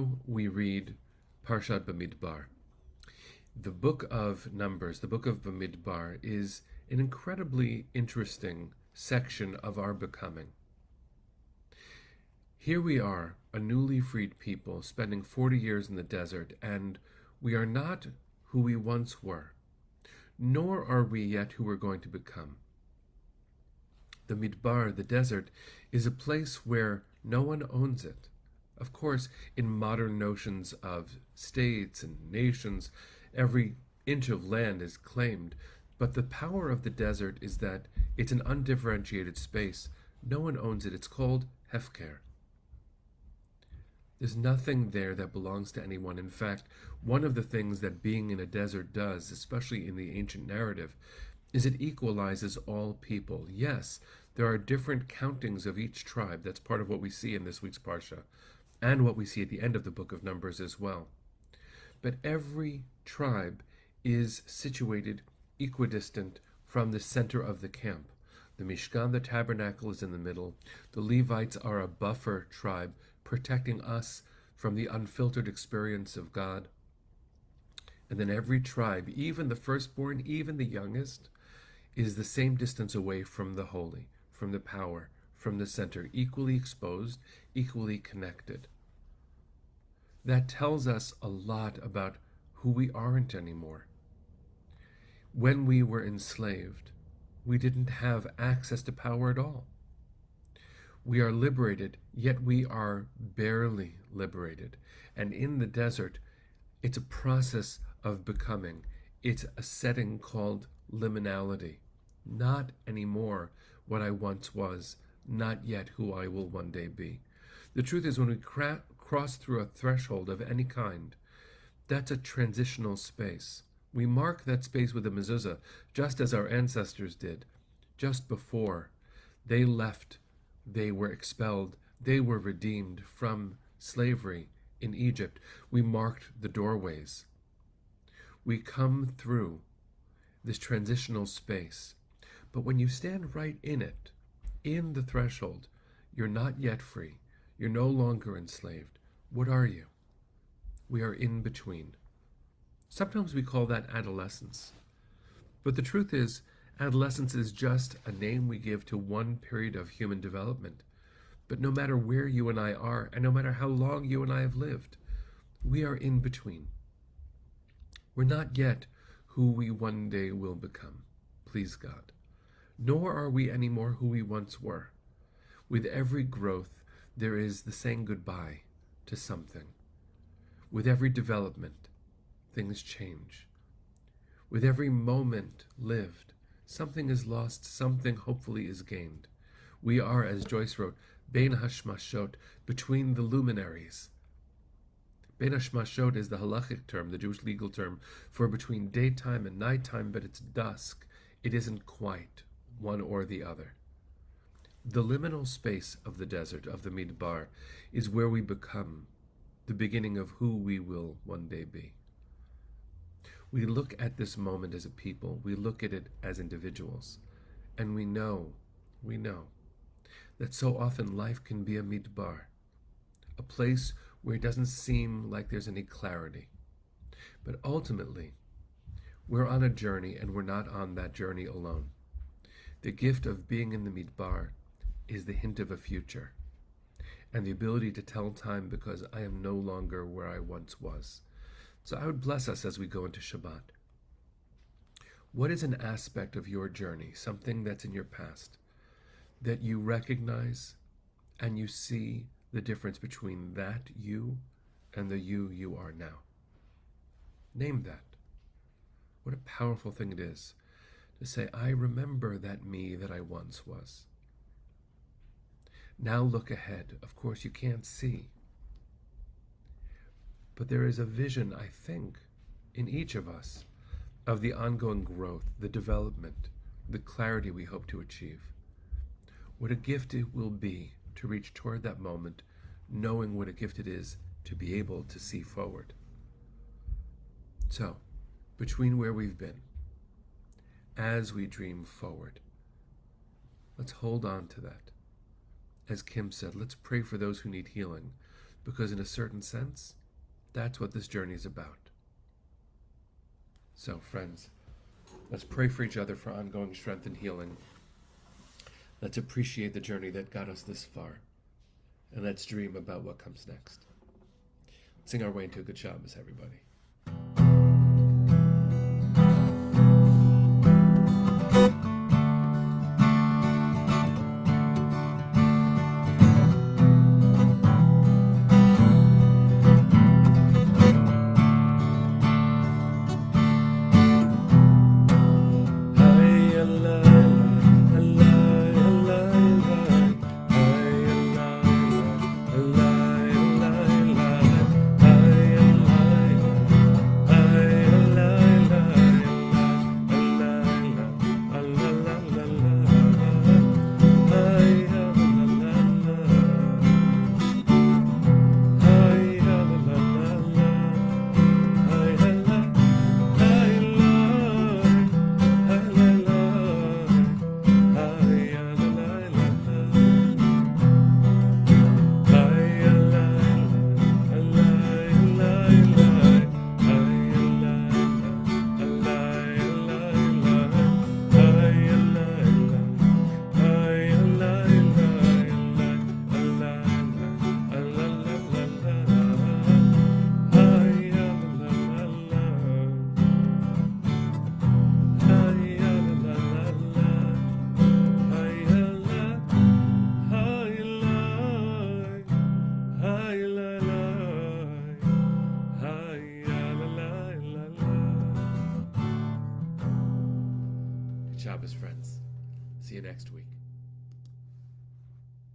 Tomorrow we read Parshat BeMidbar. The book of Numbers, the book of BeMidbar, is an incredibly interesting section of our becoming. Here we are, a newly freed people, spending 40 years in the desert, and we are not who we once were, nor are we yet who we're going to become. The Midbar, the desert, is a place where no one owns it. Of course, in modern notions of states and nations, every inch of land is claimed, but the power of the desert is that it's an undifferentiated space. No one owns it. It's called Hefker. There's nothing there that belongs to anyone. In fact, one of the things that being in a desert does, especially in the ancient narrative, is it equalizes all people. Yes, there are different countings of each tribe. That's part of what we see in this week's Parsha, and what we see at the end of the book of Numbers as well. But every tribe is situated equidistant from the center of the camp. The Mishkan, the tabernacle, is in the middle. The Levites are a buffer tribe, protecting us from the unfiltered experience of God. And then every tribe, even the firstborn, even the youngest, is the same distance away from the holy, from the power, from the center, equally exposed, equally connected. That tells us a lot about who we aren't anymore. When we were enslaved, we didn't have access to power at all. We are liberated, yet we are barely liberated. And in the desert, it's a process of becoming. It's a setting called liminality. Not anymore what I once was, not yet who I will one day be. The truth is, when we cross through a threshold of any kind, that's a transitional space. We mark that space with a mezuzah, just as our ancestors did. Just before they left, they were expelled, they were redeemed from slavery in Egypt. We marked the doorways. We come through this transitional space. But when you stand right in it, in the threshold, you're not yet free. You're no longer enslaved. What are you? We are in between. Sometimes we call that adolescence. But the truth is, adolescence is just a name we give to one period of human development. But no matter where you and I are, and no matter how long you and I have lived, we are in between. We're not yet who we one day will become, please God. Nor are we anymore who we once were. With every growth, there is the saying goodbye to something. With every development, things change. With every moment lived, something is lost, something hopefully is gained. We are, as Joyce wrote, Bein Hashmashot, between the luminaries. Bein Hashmashot is the halachic term, the Jewish legal term, for between daytime and nighttime, but it's dusk. It isn't quite one or the other. The liminal space of the desert, of the Midbar, is where we become the beginning of who we will one day be. We look at this moment as a people, we look at it as individuals, and we know that so often life can be a midbar, a place where it doesn't seem like there's any clarity. But ultimately, we're on a journey, and we're not on that journey alone. The gift of being in the midbar is the hint of a future, and the ability to tell time because I am no longer where I once was. So I would bless us as we go into Shabbat. What is an aspect of your journey, something that's in your past, that you recognize and you see the difference between that you and the you are now? Name that. What a powerful thing it is to say, I remember that me that I once was. Now look ahead. Of course, you can't see. But there is a vision, I think, in each of us of the ongoing growth, the development, the clarity we hope to achieve. What a gift it will be to reach toward that moment, knowing what a gift it is to be able to see forward. So, between where we've been, as we dream forward, let's hold on to that. As Kim said, let's pray for those who need healing, because in a certain sense, that's what this journey is about. So, friends, let's pray for each other for ongoing strength and healing. Let's appreciate the journey that got us this far. And let's dream about what comes next. Sing our way into a good Shabbos, everybody. Shabbos, friends. See you next week.